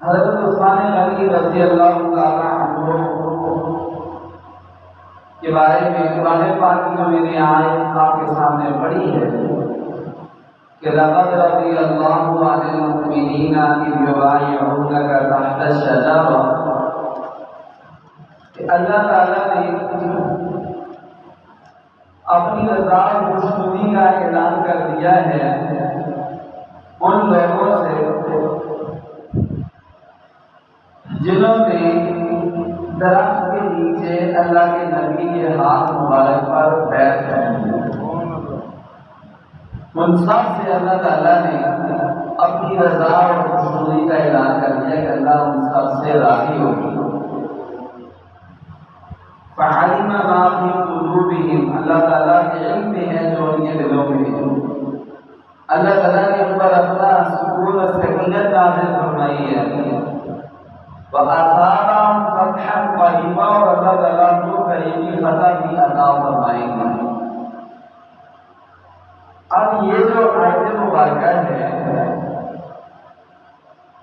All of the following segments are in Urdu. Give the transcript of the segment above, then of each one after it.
حضرت عثمان غنی رضی اللہ تعالیٰ عنہ کے بارے میں قرآن پاک کی جو میں نے آیت آپ کے سامنے پڑھی ہے کہ لقد رضی اللہ عن المؤمنین اذ یبایعونک تحت الشجرہ، کہ اللہ تعالیٰ نے اپنی رضا و خوشنودی کا اعلان کر دیا ہے ان لوگوں سے جنہوں نے درخت کے نیچے اللہ کے نبی کے ہاتھ مبارک پر بیعت کی۔ ان سب سے اللہ تعالیٰ نے اپنی رضا اور خوشنودی کا اعلان کر دیا کہ اللہ ان سب سے راضی ہوگی۔ فعلم ما فی قلوبہم، اللہ تعالیٰ کے علم میں ہے جو ان کے دلوں میں ہے۔ اللہ تعالیٰ نے ان پر اپنا سکون اور سکینت نازل فرمائی ہے۔ وَأَثَابَهُمْ فَتْحًا قَرِيبًا، اور اللہ تعالیٰ کو قریبی فتح بھی عطا فرمائیں گے۔ اب یہ جو آیت مبارکہ ہے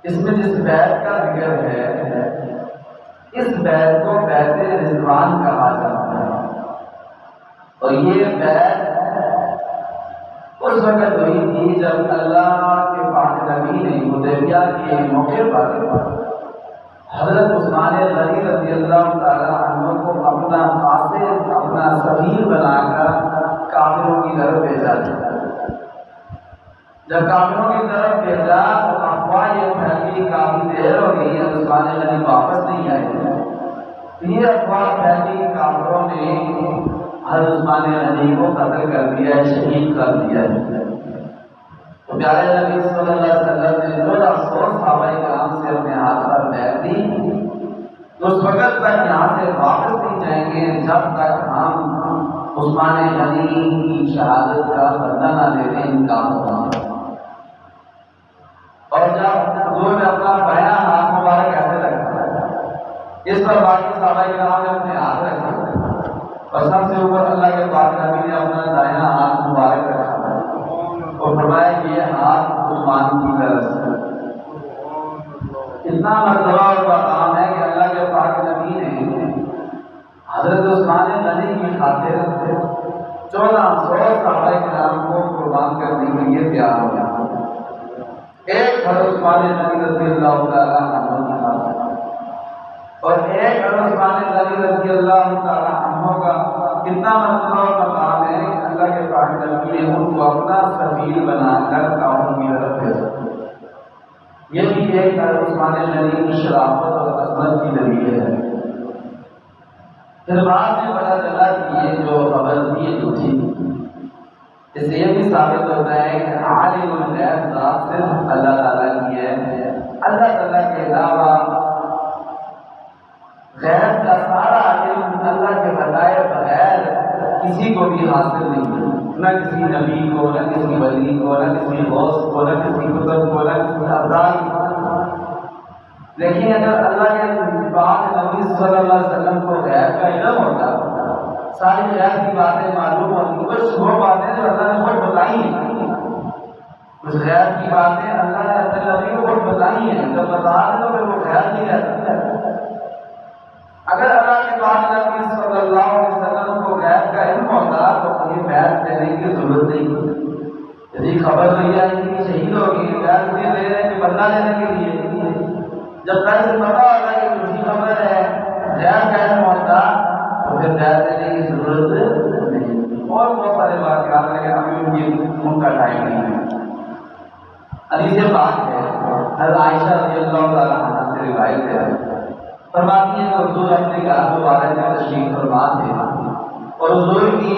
اس میں جس بیعت کا ذکر ہے اس بیعت کو بیعت رضوان کہا جاتا ہے، اور یہ بیعت اس وقت ہوئی تھی جب اللہ کے پاک نبی نے حدیبیہ کے موقع پر حضرت عثمان غنی رضی اللہ تعالیٰ عنہ کو اپنا قاصد، اپنا سفیر بنا کر کافروں کی طرف بھیجا تھا۔ جب کافروں کی طرف بھیجا تو افواہ یہ پھیلی کافی دیر ہو گئی ہے، عثمان غنی واپس نہیں آئے۔ یہ افواہ پھیلی کہ کافروں نے حضرت عثمان غنی کو قتل کر دیا ہے، شہید کر دیا ہے۔ تو پیارے نبی صلی اللہ علیہ وسلم نے جو افسوس صحابہ کرام سے اپنے ہاتھ پر بیعت دی، تو اس وقت تک یہاں سے واپس نہیں جائیں گے جب تک ہم عثمان غنی کی شہادت کا بدلہ نہ لے لیں، ان کا ہوگا۔ اور جب حضور نے اپنا بایاں ہاتھ مبارک ایسے رکھا اس پر باقی صحابہ کرام نے اپنے ہاتھ رکھا، اور سب سے اوپر اللہ کے پاک نبی نے اپنا دایاں ہاتھ مبارک رکھا اور فرمایا کہ یہ ہاتھ عثمان کی طرف سے۔ اتنا مرتبہ اور مقام ہے کہ اللہ کے پاک نبی نے حضرت عثمان غنی کی خاطر 1400 صحابہ کرام کو قربان کرنے کے لیے تیار ہو گیا۔ ایک حضرت عثمان غنی رضی اللہ تعالیٰ عنہ کی خاطر، اور ایک حضرت عثمان غنی رضی اللہ تعالیٰ عنہ کا کتنا مرتبہ اور مقام ہے کہ اللہ کے پاک نبی نے ان کو اپنا سفیر بنا کر کافروں کی طرف بھیجا۔ یہ بھی ایک حضرت عثمان غنی کی شرافت اور عظمت کی دلیل ہے۔ پھر بعد میں پتہ چلا کہ یہ جو خبر تھی یہ جھوٹی تھی۔ اس سے یہ بھی ثابت ہوتا ہے کہ عالم الغیب ذات صرف اللہ تعالیٰ کی ہے۔ اللہ تعالیٰ کے علاوہ غیب کا سارا علم اللہ کے بتائے بغیر کسی کو بھی حاصل نہیں، نہ کسی نبی کو، نہ کسی ولی کو، نہ کسی غوث کو، نہ کسی کتب کو، نہ کسی ابدال کو۔ لیکن اگر اللہ کے پاک نبی صلی اللہ علیہ وسلم کو غیب کا علم ہوتا، ساری غیب کی باتیں معلوم ہوتی، کچھ وہ باتیں جو اللہ نے خود بتائی ہیں، کچھ غیب کی باتیں اللہ نے اپنے نبی کو خود بتائی ہیں، جب بتا دیں تو پھر وہ غیب نہیں رہتا۔ اگر اللہ کے پاک نبی صلی اللہ علیہ وسلم کو غیب کا علم ہوتا تو کوئی بیعت دینے کی ضرورت نہیں ہوتی۔ یعنی خبر تو یہ آئی کہ شہید ہوگی، بیعت اس لیے دے رہے ہیں کہ بدلہ لینے کے لیے۔ جب تک سے پتا ہوتا ہے کہ جھوٹی خبر ہے، غیب کا علم ہوتا تو پھر بیعت دینے کی ضرورت نہیں۔ اور بہت سارے واقعات ہیں کہ ابھی ان کا ٹائم نہیں ہے۔ حدیث پاک ہے، حضرت عائشہ رضی اللہ تعالیٰ عنہا سے روایت ہے، فرماتی ہے کہ حضور اپنے گھر مبارک میں تشریف فرما تھے، اور حضور کی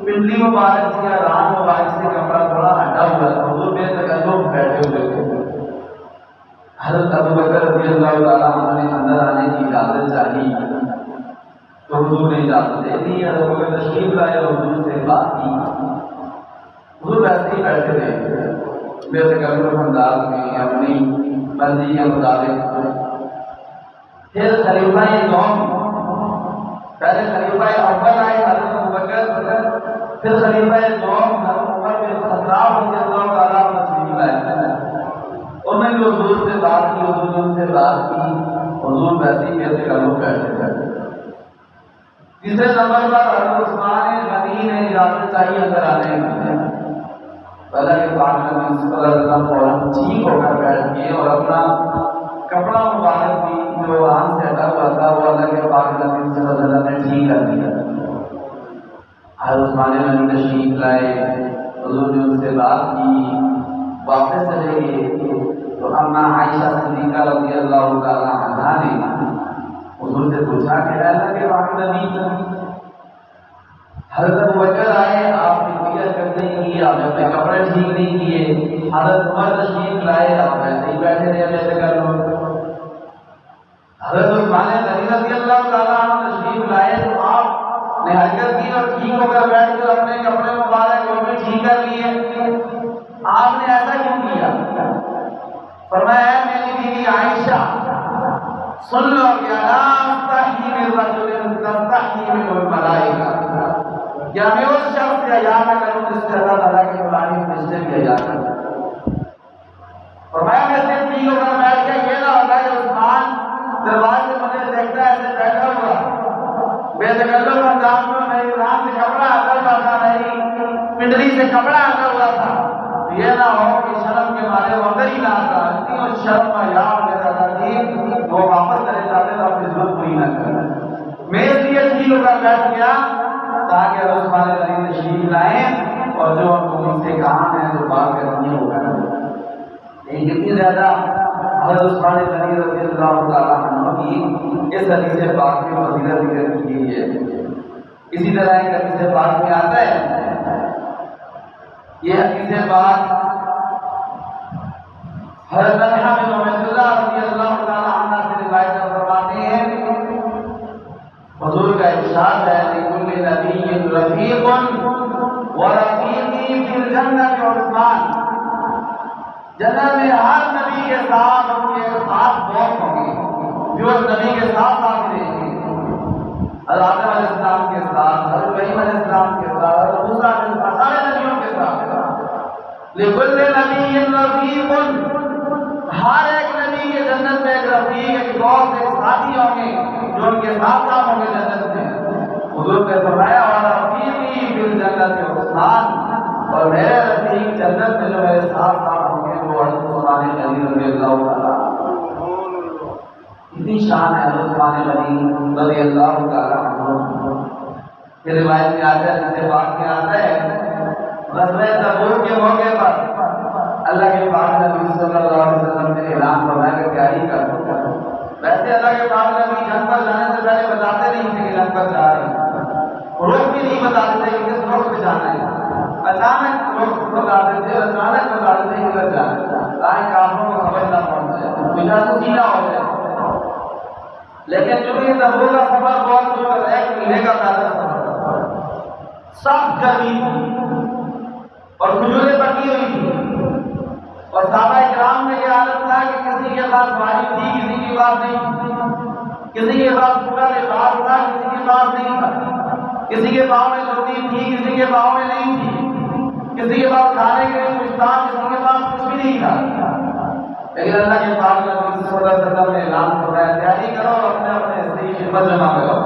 پنڈلی مبارک سے یا ران مبارک سے کپڑا تھوڑا ہٹا ہوا تھا، حضور بے تکلف بیٹھے ہوئے تھے۔ حضرت ابو بکر رضی اللہ تعالیٰ عنہ نے اندر آنے کی اجازت چاہی تو حضور نے اجازت دے دی۔ حضرت ابو بکر تشریف لائے اور حضور سے بات کی، حضور ویسے ہی بیٹھے رہے بے تکلف انداز میں اپنی مرضی کے مطابق۔ پھر خلیفہ دوم، پہلے خلیفہ اول آئے حضرت ابوبکر، پھر خلیفہ دوم حضرت عمر بن خطاب رضی اللہ تعالیٰ عنہ تشریف لائے۔ انہوں نے حضور سے بات کی، حضور نے ان سے بات کی، حضور ویسے ہی کہتے کہ لوگ بیٹھے بیٹھے۔ تیسرے نمبر پر حضرت عثمان غنی نے اجازت چاہیے اندر آنے کی۔ اللہ کے پاک نبی صلی اللہ علیہ وسلم فوراً ٹھیک ہو کر بیٹھ گئے اور اپنا کپڑا مبارک بھی جو آن سے ہٹا ہوا تھا وہ اللہ کے پاک نبی صلی اللہ علیہ وسلم نے ٹھیک کر دیا۔ حضرت عثمان غنی تشریف لائے، حضور نے ان سے بات کی، واپس چلے گئے تو اما عائشہ صدیقہ رضی اللہ تعالی عنہا نے حضور سے پوچھا کہ اللہ کے پاک نبی حضرت ابوبکر آئے، آپ نے نیت کرتے کی، آپ نے اپنے کپڑے ٹھیک نہیں کیے، حضرت عمر تشریف لائے، آپ ایسے ہی بیٹھے رہے جیسے کر لو۔ حضرت عثمان غنی رضی اللہ تعالیٰ عنہ تشریف لائے تو آپ نے حرکت کی اور ٹھیک ہو کر بیٹھ کر اپنے کپڑے مبارک وہ بھی ٹھیک کر لیے۔ آپ نے ایسا کیوں کیا؟ فرمایا میری بیوی عائشہ سن لو کہ لا استحی من رجل تستحی منہ الملائکہ، کیا میں اس شخص سے حیا نہ کروں جس سے اللہ تعالیٰ کے ملائکہ فرشتے بھی حیا کریں؟ فرمایا میں سے ٹھیک ہو کر بیٹھ گیا، یہ نہ ہوتا کہ عثمان دروازے سے مجھے دیکھتا ہے ایسے بیٹھا ہوا بے تکلف انداز میں، میری ران سے کپڑا ہٹا ہوا تھا، میری پنڈلی سے کپڑا ہٹا ہوا تھا، یہ نہ ہو کہ شرم کے مارے وہ اندر ہی نہ آتا، اتنی وہ شرم کا یاد لے جاتا تھی وہ واپس چلے جاتے تو اپنی ضرورت پوری نہ کریں۔ میں اس لیے ٹھیک ہو کر بیٹھ گیا تاکہ حضرت عثمان غنی تشریف لائیں اور جو ان کو مجھ سے کہاں ہے جو بات کرنی ہے وہ کریں۔ لیکن کتنی زیادہ حضرت عثمان غنی رضی اللہ تعالیٰ عنہ کی اس حدیث پاک میں فضیلت ذکر کی گئی ہے۔ اسی طرح ایک حدیث پاک میں آتا ہے، یہ حدیث پاک حضرت طلحہ بن عبید اللہ رضی اللہ تعالیٰ عنہ سے روایت فرماتے ہیں، حضور کا ارشاد ہے لِكُلِّ نَبِيٍّ رَفِيقٌ وَرَفِيقِي فِي الْجَنَّةِ عُثْمَانُ، جنت میں ہر نبی کے ساتھ ان کے خاص دوست ہوں گے جو اس نبی کے ساتھ ساتھ رہیں گے۔ حضرت آدم علیہ السلام کے ساتھ، حضرت ابراہیم علیہ السلام کے ساتھ، حضرت موسیٰ علیہ السلام، سارے نبیوں کے ساتھ۔ لِكُلِّ نَبِيٍّ رَفِيقٌ، ہر ایک نبی کے جنت میں ایک رفیق، ایک دوست، ایک ساتھی ہوں گے جو ان کے ساتھ ساتھ ہوں گے جنت میں۔ حضور نے فرمایا اور رفیقی فی الجنت عثمان، اور میرے رفیق جنت میں جو میرے ساتھ ساتھ ہوں گے وہ حضرت عثمان غنی رضی اللہ تعالیٰ۔ اتنی شان ہے حضرت عثمان غنی رضی اللہ تعالیٰ عنہ۔ یہ روایت میں آتا ہے، جسے بات میں آتا ہے غزوہ تبوک کے موقع پر اللہ کے پاک نبی صلی اللہ علیہ وسلم نے اعلان فرمایا کہ تیاری کر دو۔ ویسے اللہ کے پاک نبی جنگ پر جانے سے پہلے بتاتے نہیں تھے کہ جنگ پر جا رہے ہیں، رخ بھی نہیں بتاتے تھے کہ کس رخ پہ جانا ہے، اچانک رخ بتاتے تھے، اچانک بتاتے تھے کہ کدھر جانا ہے تاکہ کافروں کو خبر نہ پہنچ جائے، جاسوسی نہ ہو جائے۔ لیکن چونکہ یہ تبوک کا سفر بہت دور، 1 مہینے کا پیدل سفر تھا، سخت گرمی تھی اور کھجوریں پکی ہوئی تھی، اور صحابہ کرام میں یہ حالت تھا کہ کسی کے پاس بھاری تھی، کسی کے پاس نہیں تھی، کسی کے پاس پورا لباس تھا، کسی کے پاس نہیں تھا، کسی کے پاؤں میں لوٹی تھی، کسی کے پاؤں میں نہیں تھی، کسی کے پاس کھانے کے لیے کچھ تھا، کسی کے پاس کچھ بھی نہیں تھا۔ لیکن اللہ کے پاک نبی صلی اللہ علیہ وسلم نے اعلان فرمایا تیاری کرو، اپنے اپنے حصے کی خدمت جمع کرو،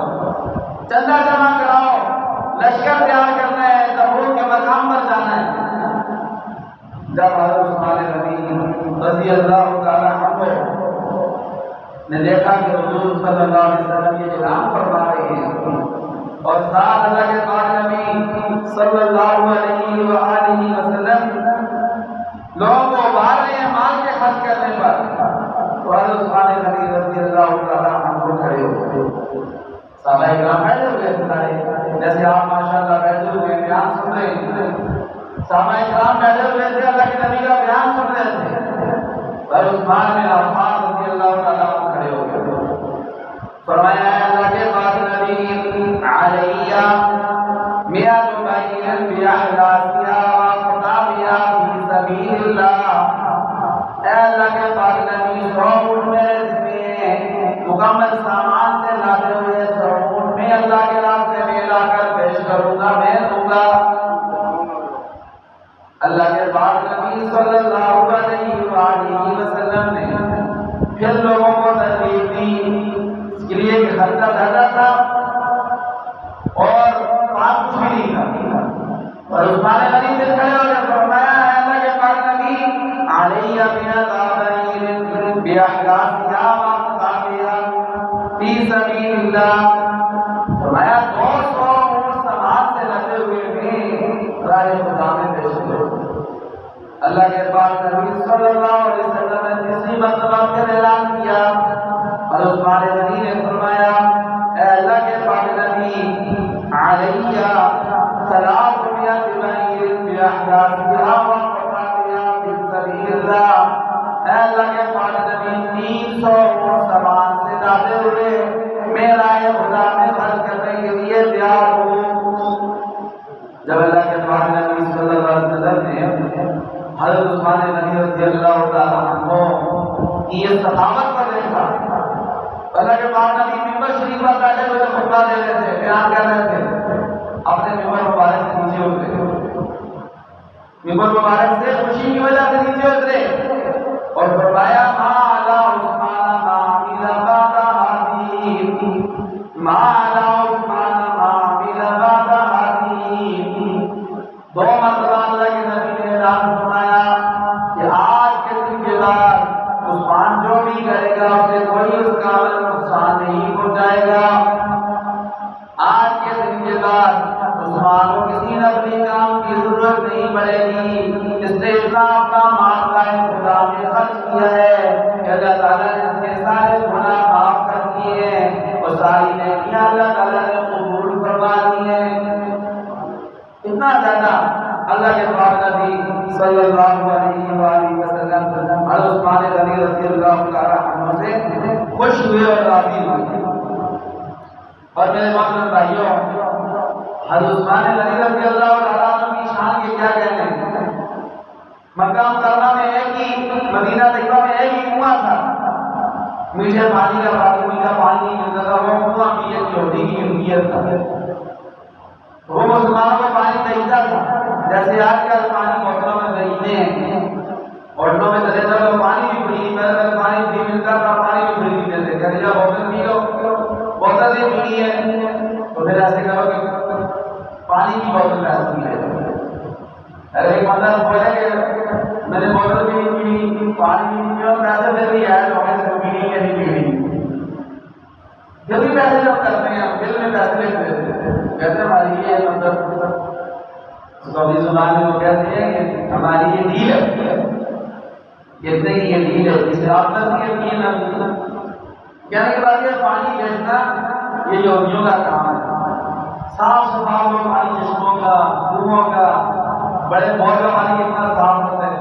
چندہ جمع کراؤ، لشکر تیار کرنا ہے، تبوک کے مقام پر جانا ہے۔ جب حضرت عثمان غنی رضی اللہ تعالیٰ عنہ نے دیکھا کہ حضور صلی اللہ علیہ وسلم یہ اعلان فرما رہے ہیں اور ساتھ اللہ کے پاک نبی صلی اللہ علیہ وآلہ وسلم لوگوں کو ابھار رہے ہیں مال کے خرچ کرنے پر، تو حضرت عثمان غنی رضی اللہ تعالیٰ عنہ کھڑے ہو گئے۔ صحابہ کرام بیٹھے ہوئے تھے سارے، جیسے آپ ماشاءاللہ بیٹھے ہوئے بیان سن رہے ہیں، صحابہ کرام بیٹھے ہوئے تھے، اللہ کے نبی کا بیان سن رہے تھے، اور عثمان بن عفان رضی اللہ تعالیٰ عنہ کھڑے ہو گئے۔ فرمایا اللہ کے پاک نبی علیہ میعۃ بعیر بأحداثها وأقطابها فی سبیل اللہ، اے اللہ کے پاک نبی 100 اونٹ میرے ذمے مکمل سامان سے لاتے ہوئے 100 اونٹ میں اللہ کے راستے میں لا کر پیش کروں گا، میں دوں گا۔ اللہ کے پاک نبی صلی اللہ علیہ وآلہ وسلم نے پھر لوگوں لوگوں کو ترغیب دی، اس کے لیے کہ خرچہ زیادہ تھا اور پاس کچھ بھی نہیں تھا۔ اور عثمان غنی دل کھڑے ہو گئے، فرمایا اے اللہ کے پاک نبی علیہ بِعَذَابٍ بِأَحْدَاثِهَا وَأَقْطَابِهَا فِي سَبِيلِ اللَّهِ، فرمایا 200 اونٹ سامان سے لدے ہوئے بھی راہ خدا میں پیش کرو۔ اللہ کے پاک نبی صلی اللہ علیہ وسلم نے تیسری مرتبہ پھر اعلان کیا اور عثمان غنی نے فرمایا اے اللہ کے پاک نبی علیہ 300 بعیر بأحداثها وأقطابها في سبيل الله، اے اللہ کے پاک نبی 300 اونٹ سامان سے لاتے ہوئے میں راہ خدا میں خرچ کرنے کے لیے تیار ہوں۔ جب اللہ کے پاک نبی صلی اللہ علیہ وسلم نے حضرت عثمان غنی رضی اللہ تعالیٰ عنہ کی یہ سخاوت پر دیکھا، اللہ کے پاک نبی ممبر شریف پر بیٹھے ہوئے خطبہ دے رہے تھے، بیان کر رہے تھے، اپنے ممبر مبارک سے نیچے اترے، ممبر مبارک سے خوشی کی وجہ سے نیچے اترے اور فرمایا ما علی عثمان ما عمل بعد هذه، ما علی عثمان ما عمل بعد هذه۔ 2 مرتبہ اللہ کے نبی نے اعلان فرمایا کہ آج کے دن کے بعد عثمان جو بھی کرے گا اسے کوئی اس کا عمل نقصان نہیں پہنچائے گا۔ آج کے دن کے بعد عثمان کو کسی نفلی کام کی ضرورت نہیں پڑے گی، اس نے اتنا اپنا مال کا خدا میں خرچ کیا ہے کہ اللہ تعالیٰ نے اس کے سارے گناہ معاف کر دیے ہیں اور ساری نیکیاں اللہ تعالیٰ نے قبول فرما دی ہیں۔ اتنا زیادہ اللہ کے پاک نبی صلی اللہ علیہ وآلہ وسلم اور عثمان غنی رضی اللہ تعالیٰ عنہ سے خوش ہوئے اور راضی ہوئے۔ اور میرے محترم بھائیوں، حضرت عثمان غنی رضی اللہ تعالیٰ عنہ کی شان کے کیا کہنے ہیں؟ مکہ مکرمہ میں ایک ہی، مدینہ طیبہ میں ایک ہی کنواں تھا، میٹھے پانی کا پانی، میٹھا پانی نہیں ملتا تھا، وہ کنواں بھی ایک یہودی کی ملکیت تھا۔ وہ مسلمانوں کو پانی خریدتا تھا، جیسے آج کل پانی بوتلوں میں خریدتے ہیں، ہوٹلوں میں چلے جاؤ تو پانی بھی فری، پہلے پانی فری ملتا تھا، پانی بھی فری نہیں دیتے، کہتے جاؤ بوتل پی لو، بوتل سے پی ہے تو پھر ایسے کرو کہ پانی کی بوتل میں ایسے پی لے۔ ارے ایک مطلب بولے کہ میں نے بوتل بھی نہیں پی، پانی بھی نہیں پیا، پیسے دے دی ہے تو ہمیں سے پینی ہے نہیں پینی۔ جب بھی پیسے جب کرتے ہیں بل میں پیسے لکھ دیتے ہیں، کہتے ہیں ہماری یہ مطلب سعودی زبان میں وہ کہتے ہیں کہ ہماری یہ ڈیل ہے، کہتے ہیں کہ یہ ڈیل ہے، جسے آپ تصدیق کیے نہ کہنے کے بعد یہ پانی بیچنا یہ یہودیوں کا کام ہے۔ صاف صفائی وہ پانی چشموں کا، کنووں کا، بڑے بور کا پانی کتنا صاف ہوتا ہے،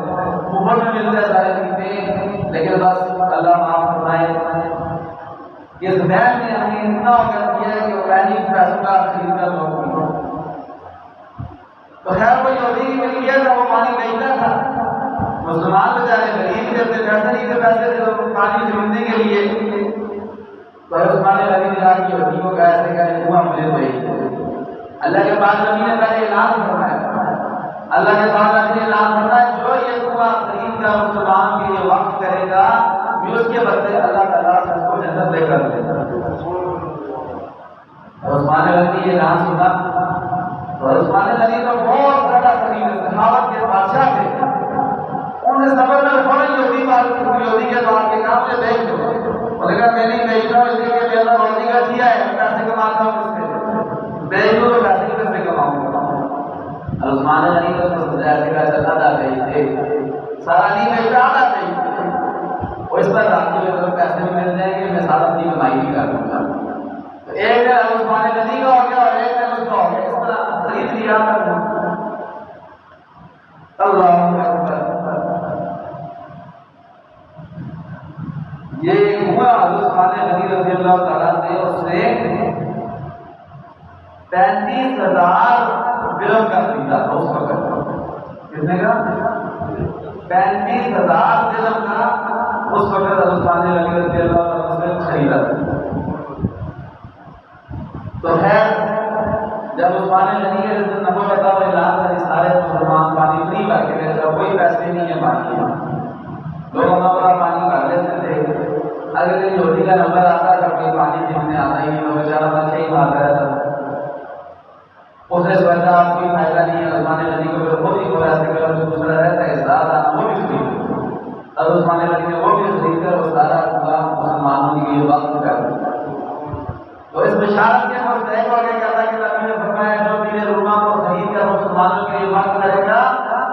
مفت میں ملتا ہے سارے پیتے، لیکن بس اللہ معاف فرمائے اس بین نے ہمیں اتنا کر دیا ہے کہ اورگینک پیسوں کا خرید کر لوگ تو خیر وہ یہودی کی ملکیت ہے، وہ پانی بیچتا تھا، مسلمان بیچارے غریب تھے، اپنے پیسے نہیں تھے، پیسے تھے تو پانی خریدنے کے لیے تو عثمان غنی نے کہا کہ یہودی کو ایسے کہے کنواں مجھے دو۔ اللہ کے پاک نبی نے پہلے اعلان فرمایا، اللہ کے پاک نبی نے اعلان فرمایا جو یہ کنواں خرید کر مسلمان کے لیے وقف کرے گا بھی اس کے بدلے اللہ تعالیٰ سے اس کو جنت لے کر دے گا۔ عثمان غنی یہ اعلان سنا تو عثمان غنی تو بہت زیادہ سخاوت کے بادشاہ تھے، انہوں نے صبر میں فوراً یہودی کے بات کے کام سے بیچ دو، انہوں نے کہا میں نہیں بیچ رہا ہوں اس لیے کہ میرا روزی کا دیا ہے، پیسے کماتا ہوں اس سے، بیچ دو تو پیسے کی سے کماؤں گا۔ عثمان غنی تو سمجھا ایسے کا چلتا تھا بیچتے سارا نہیں بیچتا آتا بیچتے، اور اس پر راضی ہوئے تو پیسے بھی مل جائیں گے، میں سارا اپنی کمائی بھی کر دوں گا۔ تو ایک دن عثمان غنی کا ہو گیا اور ایک دن اس کا ہو گیا، اس طرح خرید لیا کر اللہ اکبر۔ یہ ہوا عثمان غنی رضی اللہ تعالیٰ نے اس سے 35,000 درہم کا خریدا تھا اس وقت، کتنے کا؟ 35,000 درہم کا اس وقت عثمان غنی رضی اللہ تعالیٰ نے خریدا تھا۔ تو خیر جب عثمان غنی کے نبو بتاؤ اعلان کر سارے مسلمان پانی فری کر کے لے جاؤ، کوئی پیسے نہیں ہے پانی، لوگ اپنا پانی کر لیتے تھے، اگلے دن جھولی کا نمبر آتا تھا کہ پانی پینے آتا ہی نہیں تو بیچارہ بچہ ہی بھاگ رہا تھا. اس نے سوچا آپ کوئی فائدہ نہیں ہے عثمان غنی کو پھر خود ہی بولا ایسے کرو جو دوسرا رہتا ہے ساتھ آنا وہ بھی خرید. اب عثمان غنی نے وہ بھی خرید کر وہ سارا پورا مسلمانوں کے لیے وقت کر دیا. تو اس بشارت کے مستحق ہو گیا کہتا کہ نبی نے فرمایا جو میرے روما کو خرید کر مسلمانوں کے لیے وقت کرے گا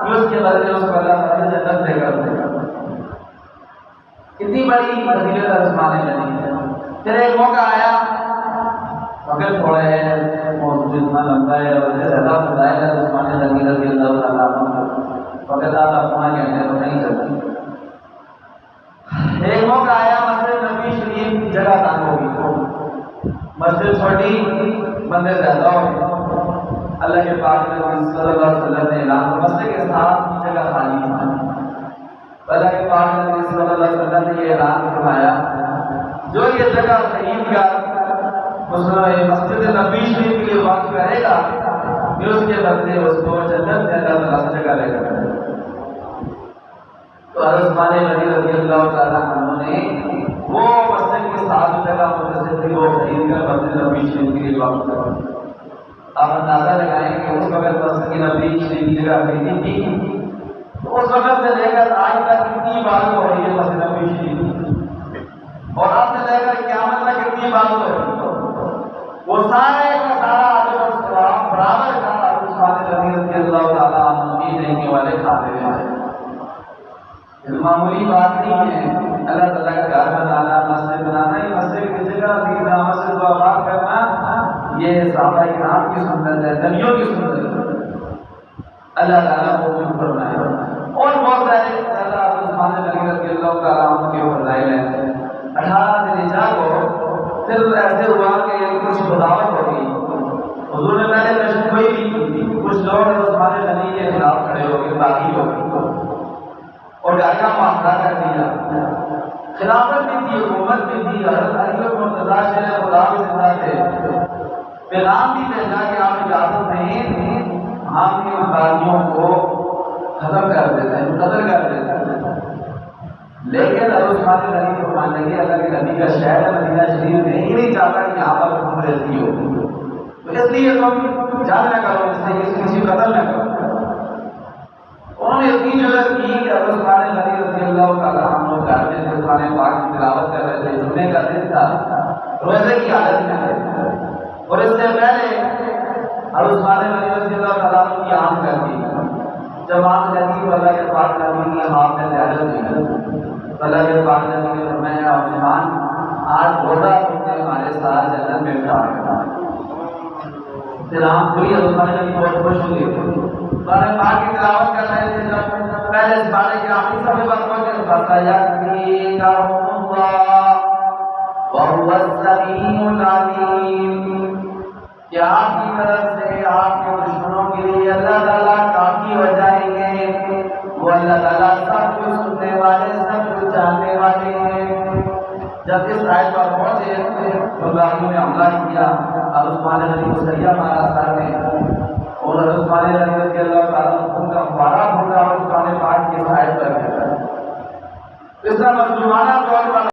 کہ اس کے بدلے اس کو اللہ تعالیٰ جنت دے کر دے گا. کتنی بڑی فضیلت ہے عثمان غنی. پھر ایک موقع آیا مگر تھوڑا ہے موضوع اتنا لمبا ہے اور اسے زیادہ فضائل ہے عثمان غنی رضی اللہ تعالیٰ عنہ فقط آپ اپنا کہنے تو نہیں سکتے. ایک موقع آیا مسجد نبی شریف کی جگہ تنگ ہوگی, مسجد چھوٹی بندے زیادہ ہو گئے. اللہ کے پاک نبی صلی اللہ علیہ وسلم نے اعلان کیا مسجد کے ساتھ جگہ خالی ہے. اللہ کے پاک نبی صلی اللہ علیہ وسلم نے یہ اعلان فرمایا جو یہ جگہ خرید کر مسجد نبی شریف کے لیے وقف کرے گا پھر اس کے بدلے اس کو جنت میں اللہ تعالیٰ جگہ لے کر. تو عثمان غنی رضی اللہ تعالیٰ عنہ نے وہ مسجد کے ساتھ جگہ متصل تھی وہ خرید کر مسجد نبی شریف کے لیے وقف کرا. آپ اندازہ لگائیں کہ اس وقت مسجد نبی شریف کی جگہ خریدی تھی تو اس وقت سے لے کر آج تک کتنی بات ہو رہی ہے مسجد نبی شریف, اور اب سے لے کر قیامت تک کتنی بات ہو رہی ہے. وہ سارے کا سارا اجر و ثواب برابر کا عثمان غنی رضی اللہ تعالیٰ عنہ کی دینے والے کھاتے ہیں. معمولی بات نہیں ہے. اللہ تعالیٰ کا گھر بنانا, مسجد بنانا, یہ مسجد کی جگہ دینا, مسجد کو آباد کرنا, یہ صحابہ کرام کی سنت ہے, نبیوں کی سنت ہے. اللہ تعالیٰ کو بھی فرمائے. اور بہت سارے عثمان غنی رضی اللہ تعالیٰ عنہ کے فضائل ہیں. 18 ذی الحجہ کو پھر ایسے ہوا کہ کچھ بغاوت ہو گئی. حضور نے پہلے تشریف نہیں کی تھی. کچھ لوگ عثمان غنی کے خلاف کھڑے ہو گئے, باغی ہو گئے اور گھر کا معاملہ کر دیا. خلافت بھی تھی, حکومت بھی تھی, حضرت علی مرتضیٰ شیخ خدا بھی زندہ تھے. پیغام بھی بھیجا کہ آپ اجازت نہیں ہم ان باغیوں کو ختم کر دیتے ہیں, قتل کر دیتے ہیں. لیکن عثمان غنی فرمانے لگے اللہ کے نبی کا شہر ہے مدینہ شریف نہیں چاہتا کہ یہاں پر حکم رہتی ہو, تو اس لیے تم جان نہ کرو, اس لیے کسی کو قتل نہ کرو. انہوں نے اتنی جرأت کی کہ عثمان غنی رضی اللہ تعالیٰ عنہ گھر میں قرآن پاک کی تلاوت کر رہے تھے. جمعے کا دن تھا, روزے کی حالت میں ہے, اور اس سے پہلے عثمان غنی رضی اللہ تعالیٰ عنہ کی عام کر دی. جب عام لگی تو اللہ کے پاک نبی کی ہاتھ میں زیادت ہوئی. اللہ کے پاک نبی نے فرمایا عثمان آج روزہ تم نے ہمارے ساتھ جنت میں افطار کرنا. پھر ہم پوری عثمان غنی بہت خوش ہوئے. قرآن پاک کی تلاوت کر رہے تھے. جب پہلے اس بارے کے آخری صفحے پر پہنچے فَسَيَكْفِيكَهُمُ اللَّهُ وَهُوَ السَّمِيعُ الْعَلِيمُ, کہ آپ کی طرف سے آپ کے دشمنوں کے لیے اللہ تعالیٰ کافی ہو جائیں گے. وہ اللہ تعالیٰ سب کچھ سننے والے, سب کچھ جاننے والے ہیں. جب اس آیت پر پہنچے تو باغیوں نے حملہ کیا. اب عثمان غنی کو سریہ مارا سر میں, اور عثمان غنی رضی اللہ تعالیٰ عنہ کا بارہ پھوٹا اور قرآن پاک کی آیت پر گرا. اس طرح مظلومانہ طور پر